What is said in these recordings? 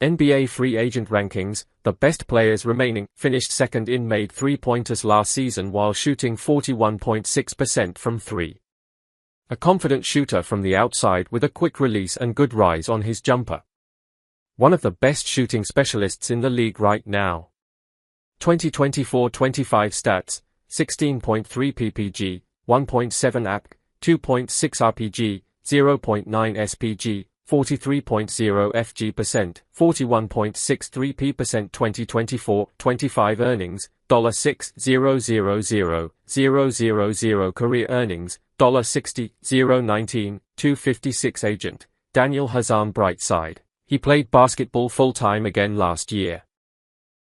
NBA free agent rankings, the best players remaining, finished second in made three-pointers last season while shooting 41.6% from three. A confident shooter from the outside with a quick release and good rise on his jumper. One of the best shooting specialists in the league right now. 2024-25 stats, 16.3 ppg, 1.7 APG, 2.6 rpg, 0.9 spg, 43.0 fg%, 41.63% 2024-25 earnings, $6,000,000 career earnings, $60,019, 256 agent, Daniel Hazan bright side, he played basketball full-time again last year.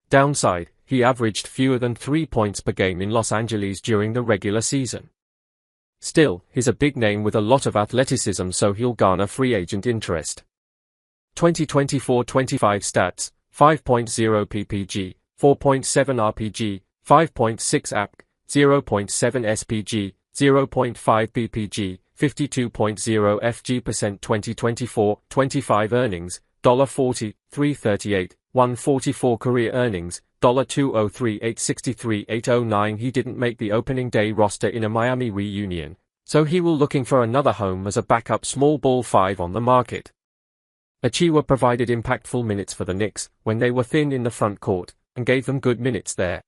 Downside, he averaged fewer than 3 points per game in Los Angeles during the regular season. Still, he's a big name with a lot of athleticism, so he'll garner free agent interest. 2024-25 stats, 5.0 ppg, 4.7 rpg, 5.6 APG, 0.7 spg, 0.5 ppg, 52.0 fg%. 2024-25 earnings, $40, $338, 144 career earnings, $203, 863, 809. He didn't make the opening day roster in a Miami reunion, so he will looking for another home as a backup small ball 5 on the market. Achiuwa provided impactful minutes for the Knicks when they were thin in the front court, and gave them good minutes there.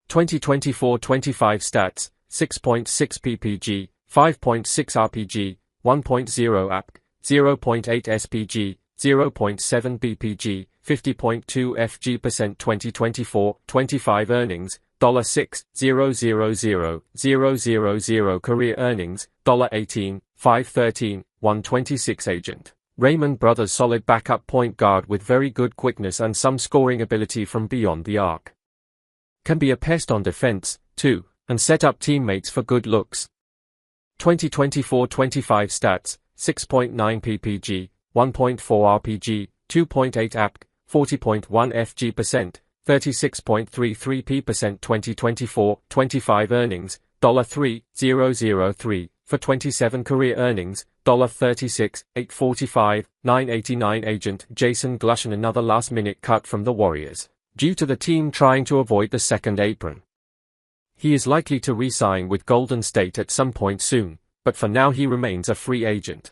2024-25 stats, 6.6 ppg, 5.6 rpg, 1.0 APG, 0.8 spg, 0.7 bpg, 50.2 fg%. 2024-25 earnings, $6,000,000 career earnings, $18, 513, 126 agent. Raymond Brothers solid backup point guard with very good quickness and some scoring ability from beyond the arc. Can be a pest on defense, too, and set up teammates for good looks. 2024-25 stats, 6.9 ppg, 1.4 rpg, 2.8 APG, 40.1 fg%, 36.33%. 2024-25 earnings, $3,003, for 27 career earnings, $36, 845, 989 agent. Jason Glushan another last-minute cut from the Warriors, due to the team trying to avoid the second apron. He is likely to re-sign with Golden State at some point soon, but for now he remains a free agent.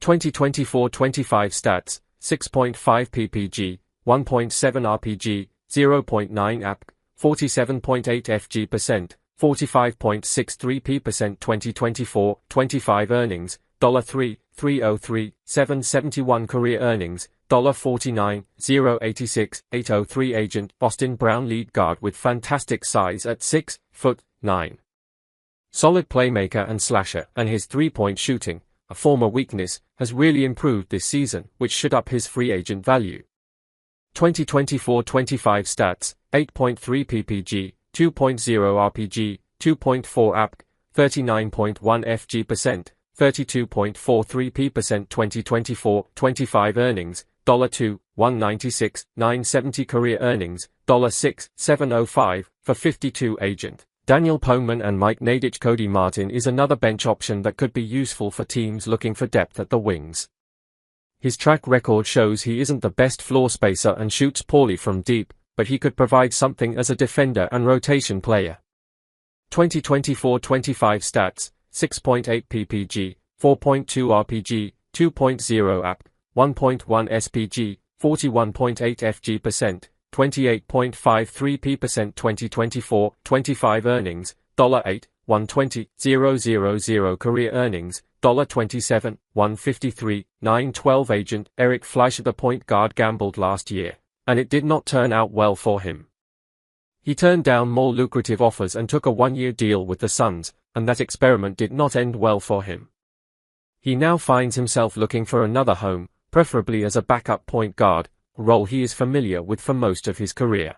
2024-25 stats, 6.5 ppg, 1.7 rpg, 0.9 APG, 47.8 fg%, 45.63%. 2024-25 earnings, $3,303, 771 career earnings, $49, 086, 803 agent. Boston Brown lead guard with fantastic size at 6'9". Solid playmaker and slasher, and his three-point shooting, a former weakness, has really improved this season, which should up his free agent value. 2024-25 stats, 8.3 ppg, 2.0 rpg, 2.4 APG, 39.1 fg%, 32.43%. 2024-25 earnings, $2, 196, 970 career earnings, $6, 705, for 52 agent. Daniel Poman and Mike Nadich. Cody Martin is another bench option that could be useful for teams looking for depth at the wings. His track record shows he isn't the best floor spacer and shoots poorly from deep, but he could provide something as a defender and rotation player. 2024-25 stats, 6.8 ppg, 4.2 rpg, 2.0 APG, 1.1 spg, 41.8 fg%, 28.53%. 2024-25 earnings, $8, 120, 000 career earnings, $27, 153, 912 agent. Eric Fleischer. The point guard gambled last year, and it did not turn out well for him. He turned down more lucrative offers and took a one-year deal with the Suns, and that experiment did not end well for him. He now finds himself looking for another home, preferably as a backup point guard, a role he is familiar with for most of his career.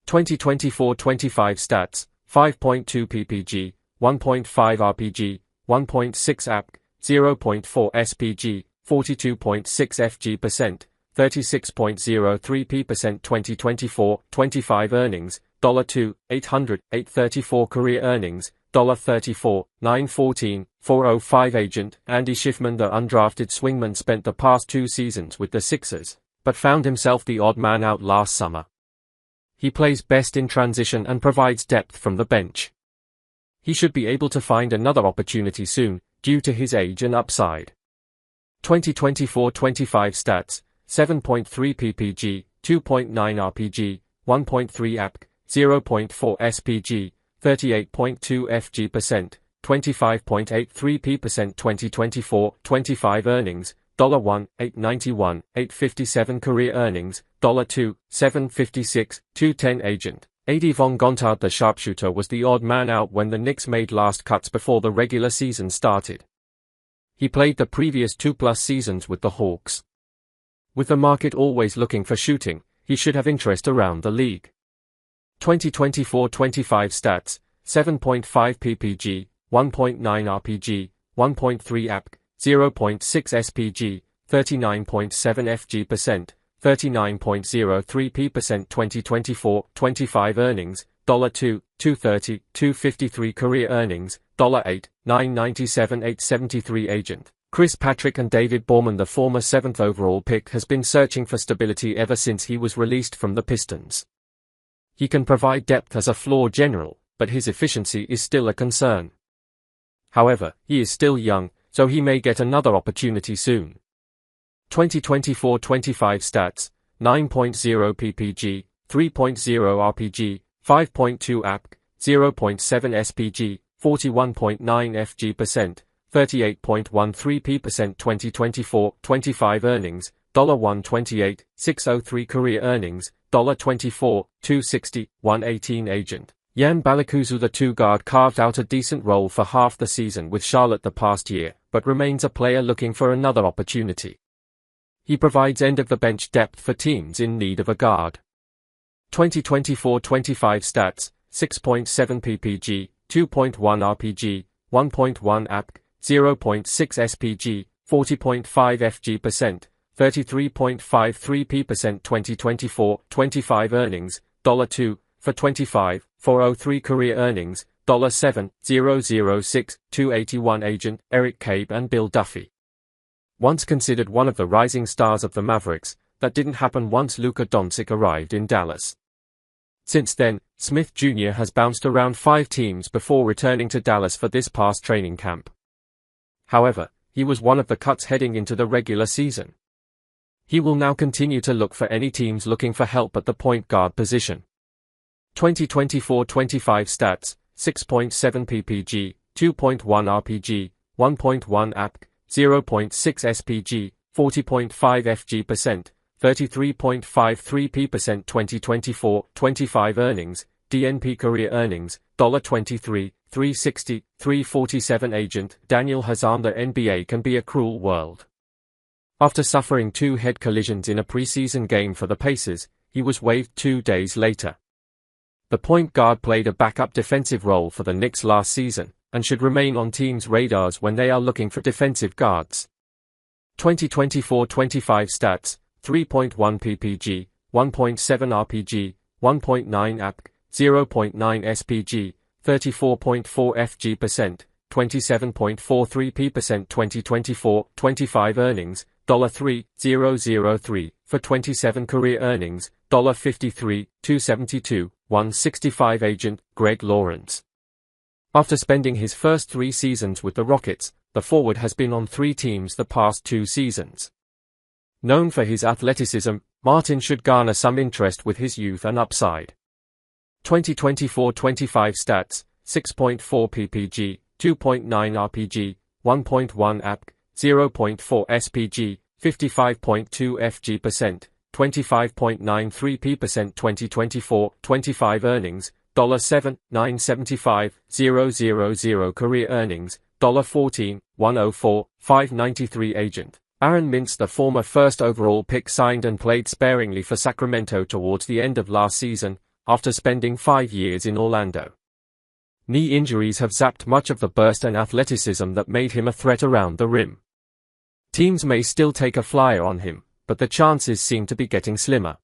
2024-25 stats, 5.2 ppg, 1.5 rpg, 1.6 APG, 0.4 spg, 42.6 fg%, 36.03%. 2024-25 earnings, $2, 800, 834 career earnings, $34, 914, 405 agent. Andy Schiffman. The undrafted swingman spent the past 2 seasons with the Sixers, but found himself the odd man out last summer. He plays best in transition and provides depth from the bench. He should be able to find another opportunity soon, due to his age and upside. 2024-25 stats: 7.3 ppg, 2.9 rpg, 1.3 apg, 0.4 spg, 38.2 fg%, 25.83%. 2024-25 earnings: $1, $891, $857 career earnings, $2, $756, $210 agent. Adi von Gontard, the sharpshooter, was the odd man out when the Knicks made last cuts before the regular season started. He played the previous 2+ seasons with the Hawks. With the market always looking for shooting, he should have interest around the league. 2024-25 stats: 7.5 ppg, 1.9 rpg, 1.3 apg, 0.6 spg, 39.7 fg%, 39.03%. 2024-25 earnings: $2, $230, $253 career earnings, $8, $997, $873 agent. Chris Patrick and David Borman, the former 7th overall pick, has been searching for stability ever since he was released from the Pistons. He can provide depth as a floor general, but his efficiency is still a concern. However, he is still young, so he may get another opportunity soon. 2024-25 stats: 9.0 ppg, 3.0 rpg, 5.2 apg, 0.7 spg, 41.9 fg%, 38.13%. 2024-25 earnings: $128, $603 career earnings, $24, $260, $118 agent. Jan Balikuzu, the 2-guard, carved out a decent role for half the season with Charlotte the past year, but remains a player looking for another opportunity. He provides end-of-the-bench depth for teams in need of a guard. 2024-25 stats: 6.7 ppg, 2.1 rpg, 1.1 apg, 0.6 spg, 40.5 fg%, 33.53%. 2024-25 earnings: $2, for 25, $403 career earnings, $7, $006, $281 agent. Eric Cabe and Bill Duffy. Once considered one of the rising stars of the Mavericks, that didn't happen once Luka Doncic arrived in Dallas. Since then, Smith Jr. has bounced around 5 teams before returning to Dallas for this past training camp. However, he was one of the cuts heading into the regular season. He will now continue to look for any teams looking for help at the point guard position. 2024-25 stats: 6.7 ppg, 2.1 rpg, 1.1 apg, 0.6 spg, 40.5 fg%, 33.53%. 2024-25 earnings: DNP career earnings, $23, $360, $347 agent. Daniel Hazan, the NBA can be a cruel world. After suffering 2 head collisions in a preseason game for the Pacers, he was waived 2 days later. The point guard played a backup defensive role for the Knicks last season, and should remain on teams' radars when they are looking for defensive guards. 2024-25 stats: 3.1 ppg, 1.7 rpg, 1.9 apg, 0.9 spg, 34.4 fg%, 27.43%. 2024-25 earnings: $3, $003, for 27 career earnings, $53, $272, $165 agent. Greg Lawrence. After spending his first 3 seasons with the Rockets, the forward has been on 3 teams the past 2 seasons. Known for his athleticism, Martin should garner some interest with his youth and upside. 2024-25 stats: 6.4 ppg, 2.9 rpg, 1.1 apg, 0.4 spg, 55.2 fg%, 25.93%. 2024-25 earnings: $7, $975, $000 career earnings, $14, $104, $593 agent. Aaron Mintz, the former 1st overall pick, signed and played sparingly for Sacramento towards the end of last season, after spending 5 years in Orlando. Knee injuries have zapped much of the burst and athleticism that made him a threat around the rim. Teams may still take a flyer on him, but the chances seem to be getting slimmer.